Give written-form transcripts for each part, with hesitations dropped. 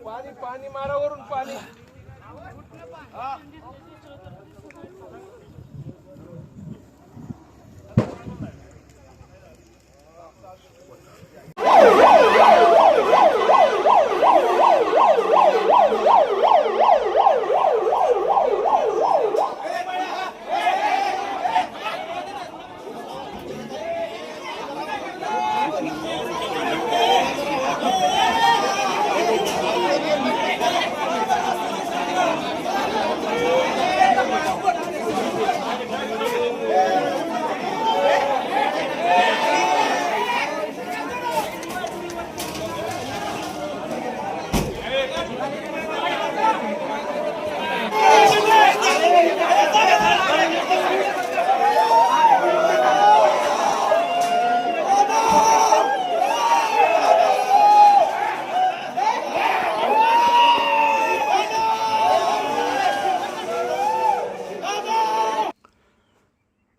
पाणी पाणी मारावरून पाणी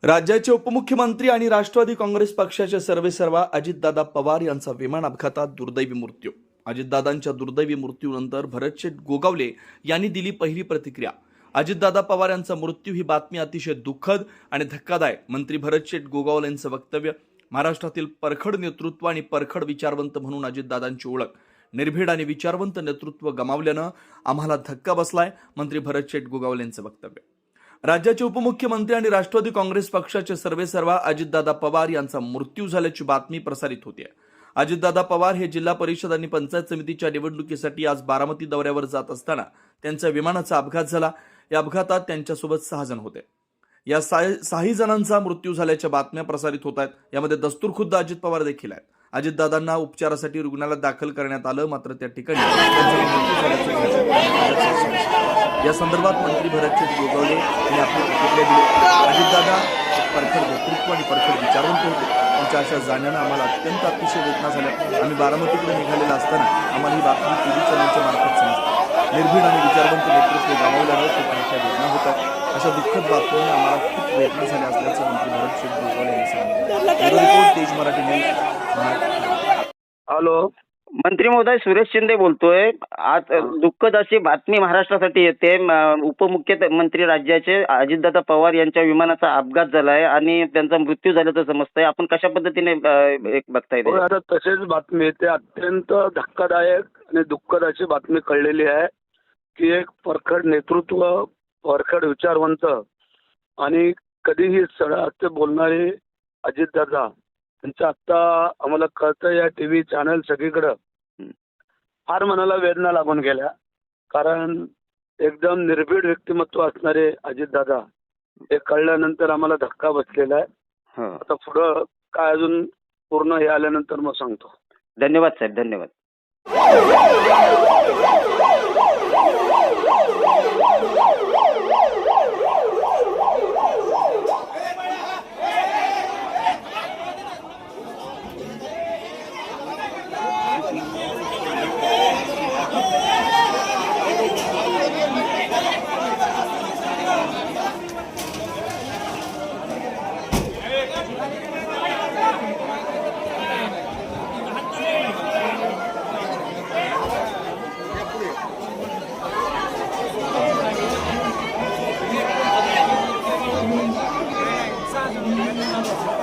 राज्याचे उपमुख्यमंत्री आणि राष्ट्रवादी काँग्रेस पक्षाचे सर्वेसर्वा अजितदादा पवार यांचा विमान अपघातात दुर्दैवी मृत्यू. अजितदादांच्या दुर्दैवी मृत्यूनंतर भरतशेठ गोगावले यांनी दिली पहिली प्रतिक्रिया. अजितदादा पवार यांचा मृत्यू ही बातमी अतिशय दुःखद आणि धक्कादायक. मंत्री भरतशेठ गोगावले यांचं वक्तव्य. महाराष्ट्रातील परखड नेतृत्व आणि परखड विचारवंत म्हणून अजितदादांची ओळख. निर्भीड आणि विचारवंत नेतृत्व गमावल्यानं आम्हाला धक्का बसलाय. मंत्री भरतशेठ गोगावले यांचं वक्तव्य. राज्याचे उपमुख्यमंत्री आणि राष्ट्रवादी काँग्रेस पक्षाचे सर्वेसर्वा अजितदादा पवार यांचा मृत्यू झाल्याची बातमी प्रसारित होते. अजितदादा पवार हे जिल्हा परिषद आणि पंचायत समितीच्या निवडणुकीसाठी आज बारामती दौऱ्यावर जात असताना त्यांच्या विमानाचा अपघात झाला. या अपघातात त्यांच्यासोबत 6 जण होते. या 6 जणांचा मृत्यू झाल्याच्या बातम्या प्रसारित होत आहेत. यामध्ये दस्तूरखुद्द अजित पवार देखील आहेत. अजितदादांना उपचारासाठी रुग्णालयात दाखल करण्यात आलं, मात्र त्या ठिकाणी या संदर्भात मंत्री भरतशेठ गोगावले यांनी आपली प्रतिक्रिया दिली. अजितदादा परखड नेतृत्व आणि परखड विचारवंत होते. त्यांच्या अशा जाण्यानं आम्हाला अतिशय वेदना झाल्या. आम्ही बारामतीकडे निघालेला असताना आम्हाला ही बातमी टीव्ही चॅनलच्या मार्फत समजली. निर्भीड आणि विचारवंत नेतृत्व गमावल्यानं खूप मोठ्या वेदना होतात. अशा दुःखद बातमीने आम्हाला खूप वेदना झाल्या असल्याचं मंत्री भरतशेठ गोगावले यांनी सांगितलं. रिपोर्ट तेज मराठी न्यूज. हॅलो, मंत्री महोदय, सुरेश शिंदे बोलतोय. आज दुःखद अशी बातमी महाराष्ट्रासाठी येते. उपमुख्यमंत्री राज्याचे अजितदादा पवार यांच्या विमानाचा अपघात झालाय आणि त्यांचा मृत्यू झाल्याचं समजतंय. आपण कशा पद्धतीने बघताय? आता तसेच बातमी येते. अत्यंत धक्कादायक आणि दुःखद अशी बातमी कळलेली आहे की एक परखड नेतृत्व, परखड विचारवंत आणि कधीही सडा बोलणारे अजितदादा त्यांचं आत्ता आम्हाला कळतं या टीव्ही चॅनल सगळीकडं फार मनाला वेदना लागून गेल्या. कारण एकदम निर्भीड व्यक्तिमत्व असणारे अजितदादा हे कळल्यानंतर आम्हाला धक्का बसलेला आहे. आता पुढं काय अजून पूर्ण हे आल्यानंतर मग सांगतो. धन्यवाद साहेब, धन्यवाद. Thank you.